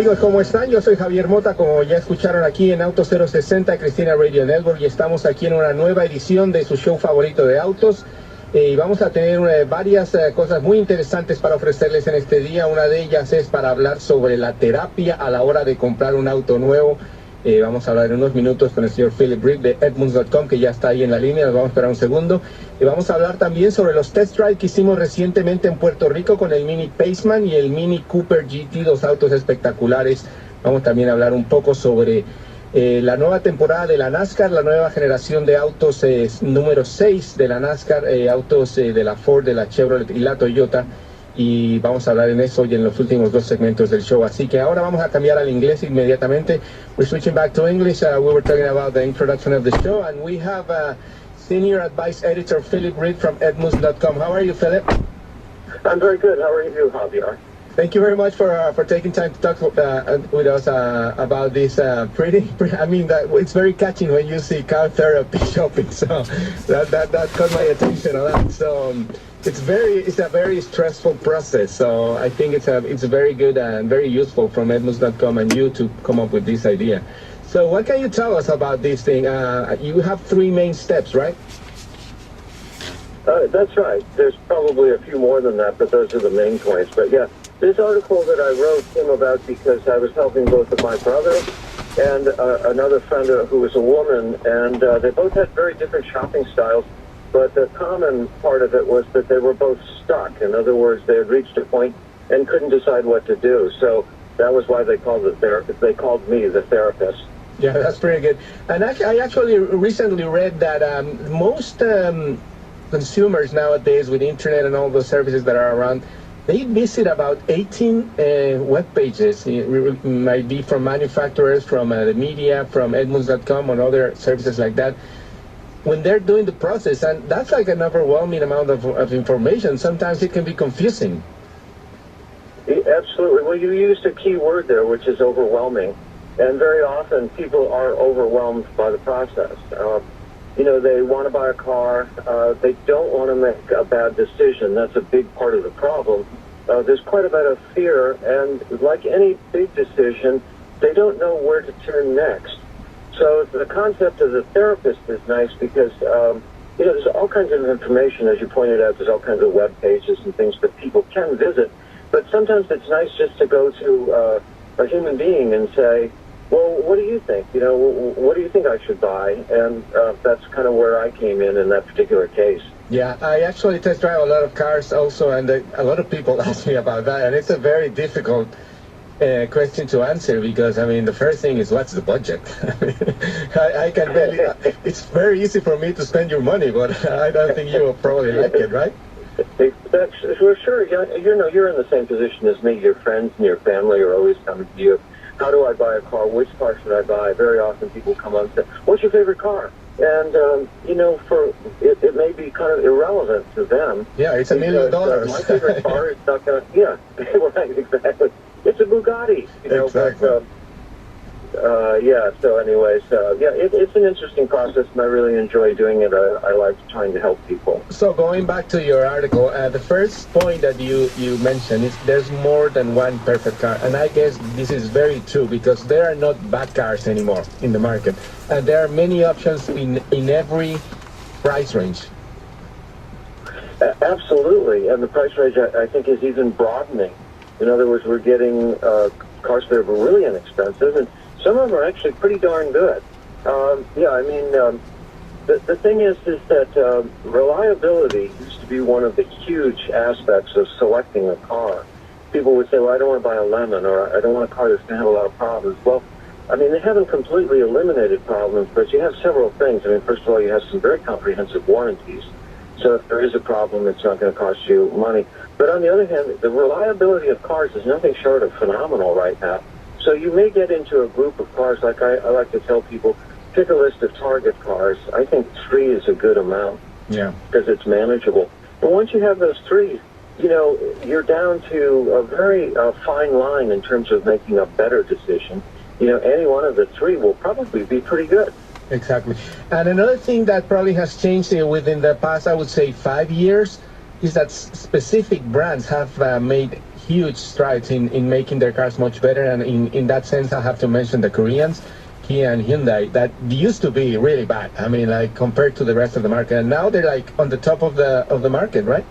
amigos? ¿Cómo están? Yo soy Javier Mota, como ya escucharon aquí en Auto 060, Cristina Radio Network, y estamos aquí en una nueva edición de su show favorito de autos. Y vamos a tener varias cosas muy interesantes para ofrecerles en este día. Una de ellas es para hablar sobre la terapia a la hora de comprar un auto nuevo. Vamos a hablar en unos minutos con el señor Philip Brick de Edmunds.com, que ya está ahí en la línea. Nos vamos a esperar un segundo. Y vamos a hablar también sobre los test drive que hicimos recientemente en Puerto Rico con el Mini Paceman y el Mini Cooper GT, dos autos espectaculares. Vamos también a hablar un poco sobre la nueva temporada de la NASCAR, la nueva generación de autos número 6 de la NASCAR, autos de la Ford, de la Chevrolet y la Toyota. Y vamos a hablar en eso y en los últimos dos segmentos del show. Así que ahora vamos a cambiar al inglés inmediatamente. We're switching back to English. We were talking about the introduction of the show, and we have Senior Advice Editor Philip Reed from Edmunds.com. How are you, Philip? I'm very good. How are you, Javier? Thank you very much for taking time to talk with us about this pretty. I mean, it's very catching when you see car therapy shopping. So that caught my attention a lot. So it's a very stressful process. So I think it's very good and very useful from Edmunds.com and you to come up with this idea. So what can you tell us about this thing? You have three main steps, right? That's right. There's probably a few more than that, but those are the main points. But yeah, this article that I wrote came about because I was helping both of my brother and another friend who was a woman, and they both had very different shopping styles, but the common part of it was that they were both stuck. In other words, they had reached a point and couldn't decide what to do. So that was why they called me the therapist. Yeah, that's pretty good. And I actually recently read that most consumers nowadays with internet and all the services that are around, they visit about 18 web pages. It might be from manufacturers, from the media, from Edmunds.com, and other services like that, when they're doing the process. And that's like an overwhelming amount of information. Sometimes it can be confusing. Absolutely. Well, you used a key word there, which is overwhelming. And very often people are overwhelmed by the process. They want to buy a car. They don't want to make a bad decision. That's a big part of the problem. There's quite a bit of fear, and like any big decision, they don't know where to turn next. So the concept of the therapist is nice because, there's all kinds of information. As you pointed out, there's all kinds of web pages and things that people can visit. But sometimes it's nice just to go to a human being and say, well, what do you think? What do you think I should buy? And that's kind of where I came in that particular case. Yeah, I actually test drive a lot of cars also, and a lot of people ask me about that, and it's a very difficult question to answer because, I mean, the first thing is, what's the budget? I can tell you, it's very easy for me to spend your money, but I don't think you will probably like it, right? Sure. You're in the same position as me. Your friends and your family are always coming to you. How do I buy a car? Which car should I buy? Very often people come up and say, what's your favorite car? And, it may be kind of irrelevant to them. Yeah, it's $1 million. My favorite car is not going to, yeah, right, exactly. It's a Bugatti. Exactly. But, so anyways, it's an interesting process, and I really enjoy doing it. I like trying to help people. So going back to your article, the first point that you mentioned is there's more than one perfect car. And I guess this is very true because there are not bad cars anymore in the market. And there are many options in every price range. Absolutely. And the price range, I think, is even broadening. In other words, we're getting cars that are really inexpensive, and some of them are actually pretty darn good. The thing is that reliability used to be one of the huge aspects of selecting a car. People would say, well, I don't want to buy a lemon, or I don't want a car that's going to have a lot of problems. Well, I mean, they haven't completely eliminated problems, but you have several things. I mean, first of all, you have some very comprehensive warranties. So if there is a problem, it's not going to cost you money. But on the other hand, the reliability of cars is nothing short of phenomenal right now. So you may get into a group of cars, like I like to tell people, pick a list of target cars. I think 3 is a good amount. Yeah. Because it's manageable. But once you have those 3, you're down to a very fine line in terms of making a better decision. Any one of the 3 will probably be pretty good. Exactly. And another thing that probably has changed within the past, I would say 5 years, is that specific brands have made huge strides in making their cars much better. And in that sense, I have to mention the Koreans, Kia and Hyundai, that used to be really bad. I mean, like compared to the rest of the market, and now they're like on the top of the market, right?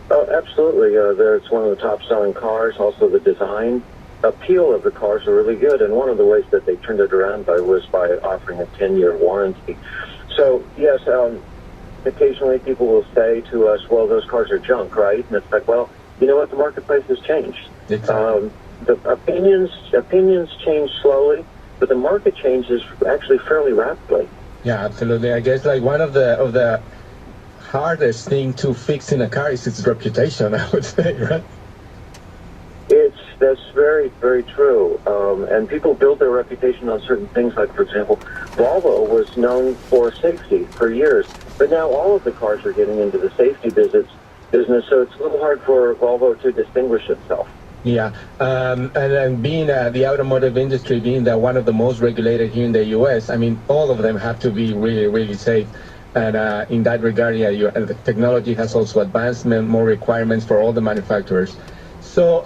Oh, absolutely. It's one of the top-selling cars. Also, the design appeal of the cars are really good. And one of the ways that they turned it around was by offering a 10-year warranty. So, yes, occasionally people will say to us, well, those cars are junk, right? And it's like, well, you know what? The marketplace has changed. Exactly. The opinions change slowly, but the market changes actually fairly rapidly. Yeah, absolutely. I guess like one of the hardest thing to fix in a car is its reputation, I would say, right? That's very, very true. And people build their reputation on certain things. Like, for example, Volvo was known for safety for years, but now all of the cars are getting into the safety business, so it's a little hard for Volvo to distinguish itself. Yeah, and then being the automotive industry being one of the most regulated here in the U.S., I mean, all of them have to be really, really safe. And in that regard, yeah, the technology has also advanced, more requirements for all the manufacturers. So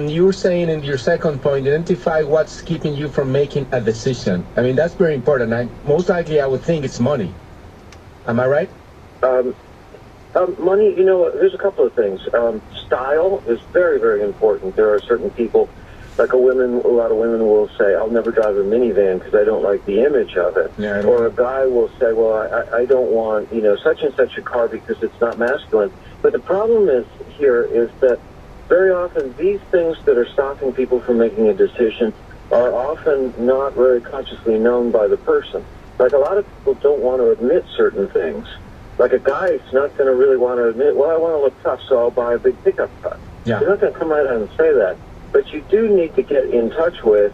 you were saying in your second point, identify what's keeping you from making a decision. I mean, that's very important. Most likely, I would think it's money. Am I right? Money, there's a couple of things. Style is very, very important. There are certain people, like a lot of women will say, I'll never drive a minivan because I don't like the image of it. Yeah, or a guy will say, well, I don't want, such and such a car because it's not masculine. But the problem is that very often these things that are stopping people from making a decision are often not very consciously known by the person. Like a lot of people don't want to admit certain things. Like a guy's not going to really want to admit, well, I want to look tough, so I'll buy a big pickup truck. Yeah. You're not going to come right out and say that. But you do need to get in touch with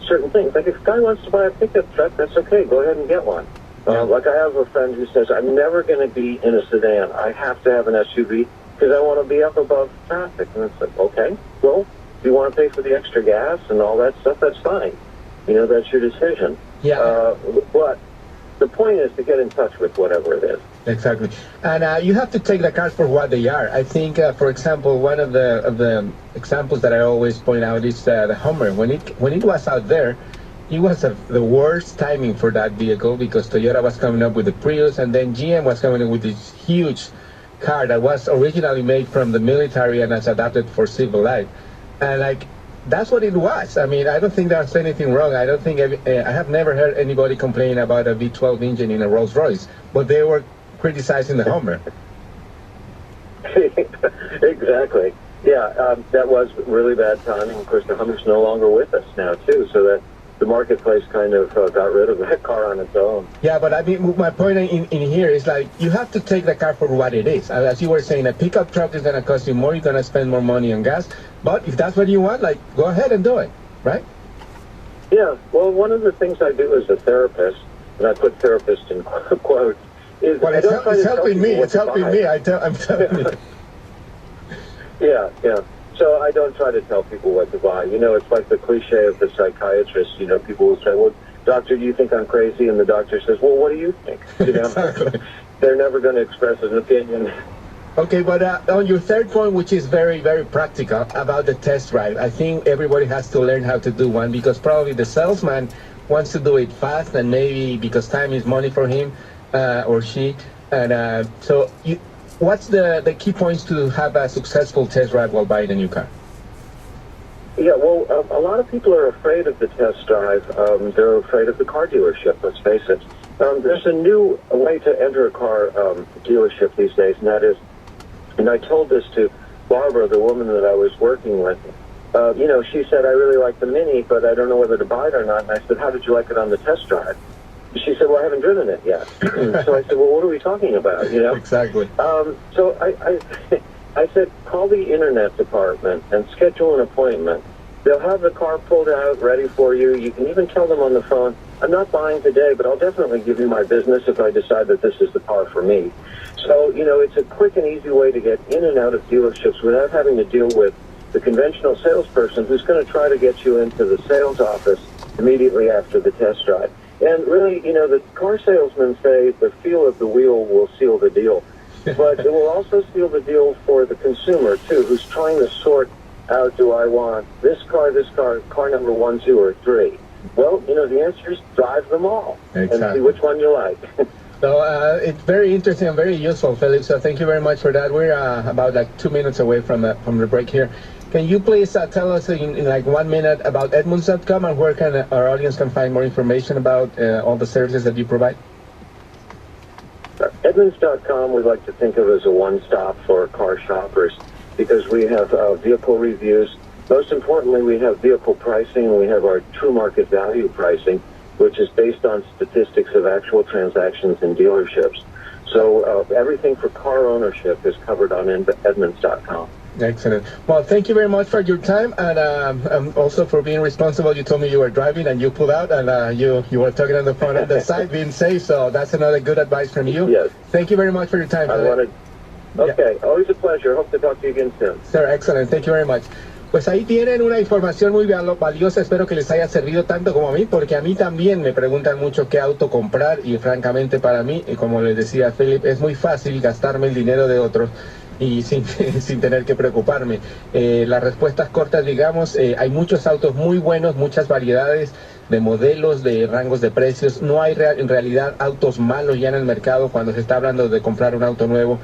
certain things. Like if a guy wants to buy a pickup truck, that's okay. Go ahead and get one. Yeah. Like I have a friend who says, I'm never going to be in a sedan. I have to have an SUV because I want to be up above traffic. And it's like, okay, well, if you want to pay for the extra gas and all that stuff, that's fine. That's your decision. Yeah. But the point is to get in touch with whatever it is. Exactly. And you have to take the cars for what they are. I think, for example, one of the examples that I always point out is the Hummer. When it was out there, it was the worst timing for that vehicle because Toyota was coming up with the Prius, and then GM was coming up with this huge car that was originally made from the military and was adapted for civil life. And that's what it was. I mean, I don't think there's anything wrong. I don't think I have never heard anybody complain about a V12 engine in a Rolls Royce, but they were criticizing the Hummer. Exactly. Yeah, that was really bad timing. Of course, the Hummer's no longer with us now, too, so that the marketplace kind of got rid of that car on its own. Yeah, but I mean, my point in here is you have to take the car for what it is. As you were saying, a pickup truck is going to cost you more. You're going to spend more money on gas. But if that's what you want, go ahead and do it, right? Yeah. Well, one of the things I do as a therapist, and I put therapist in quotes, is it's helping me. It's helping me. I'm telling you. Yeah. So I don't try to tell people what to buy. It's like the cliche of the psychiatrist. People will say, well, doctor, do you think I'm crazy? And the doctor says, well, what do you think? Exactly. They're never going to express an opinion. Okay, but on your third point, which is very, very practical, about the test drive, I think everybody has to learn how to do one because probably the salesman wants to do it fast and maybe because time is money for him or she. And what's the key points to have a successful test drive while buying a new car? Yeah, well, a lot of people are afraid of the test drive. They're afraid of the car dealership, let's face it. There's a new way to enter a car dealership these days, and that is, and I told this to Barbara, the woman that I was working with. She said, I really like the Mini, but I don't know whether to buy it or not. And I said, how did you like it on the test drive? She said, well, I haven't driven it yet. So I said, well, what are we talking about? Exactly. So I said, call the internet department and schedule an appointment. They'll have the car pulled out, ready for you. You can even tell them on the phone, I'm not buying today, but I'll definitely give you my business if I decide that this is the car for me. So, it's a quick and easy way to get in and out of dealerships without having to deal with the conventional salesperson who's going to try to get you into the sales office immediately after the test drive. And really, the car salesmen say the feel of the wheel will seal the deal. but it will also seal the deal for the consumer, too, who's trying to sort out, do I want this car, car number 1, 2, or 3? Well, you know, the answer is drive them all and see which one you like. So it's very interesting and very useful, Philip. So thank you very much for that. We're about like 2 minutes away from the break here. Can you please tell us in like 1 minute about Edmunds.com and where can our audience can find more information about all the services that you provide? Edmunds.com we like to think of as a one-stop for car shoppers because we have vehicle reviews. Most importantly, we have vehicle pricing, and we have our true market value pricing, which is based on statistics of actual transactions in dealerships. So everything for car ownership is covered on Edmunds.com. Excellent. Well, thank you very much for your time and also for being responsible. You told me you were driving and you pulled out and you were talking on the phone on the side, being safe. So that's another good advice from you. Yes. Thank you very much for your time. Okay, always a pleasure. Hope to talk to you again soon. Sir, excellent. Thank you very much. Pues ahí tienen una información muy valiosa, espero que les haya servido tanto como a mí, porque a mí también me preguntan mucho qué auto comprar y francamente para mí, como les decía Philip, es muy fácil gastarme el dinero de otros y sin tener que preocuparme. Las respuestas cortas, digamos, hay muchos autos muy buenos, muchas variedades de modelos, de rangos de precios. No hay en realidad autos malos ya en el mercado cuando se está hablando de comprar un auto nuevo.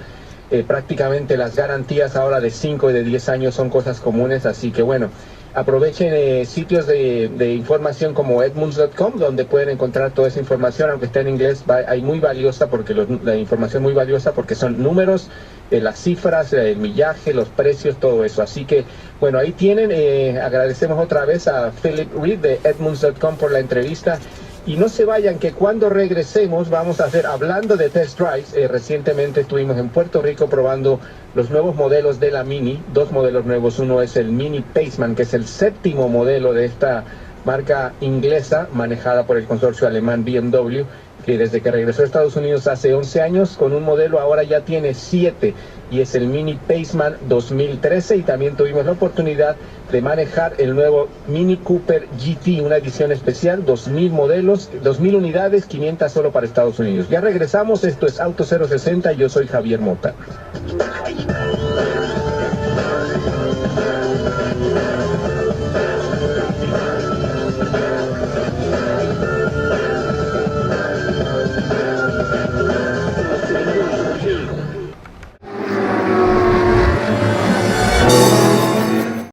Prácticamente las garantías ahora de 5 y de 10 años son cosas comunes, así que bueno, aprovechen sitios de información como Edmunds.com, donde pueden encontrar toda esa información, aunque esté en inglés, hay muy valiosa, porque la información muy valiosa porque son números, las cifras, el millaje, los precios, todo eso. Así que bueno, ahí tienen, agradecemos otra vez a Philip Reed de Edmunds.com por la entrevista. Y no se vayan, que cuando regresemos vamos a hacer, hablando de test drives, recientemente estuvimos en Puerto Rico probando los nuevos modelos de la Mini, 2 modelos nuevos. Uno es el Mini Paceman, que es el 7º modelo de esta marca inglesa manejada por el consorcio alemán BMW, que desde que regresó a Estados Unidos hace 11 años con un modelo, ahora ya tiene 7, y es el Mini Paceman 2013, y también tuvimos la oportunidad de manejar el nuevo Mini Cooper GT, una edición especial, 2000 modelos, 2000 unidades, 500 solo para Estados Unidos. Ya regresamos, esto es Auto 060 y yo soy Javier Mota.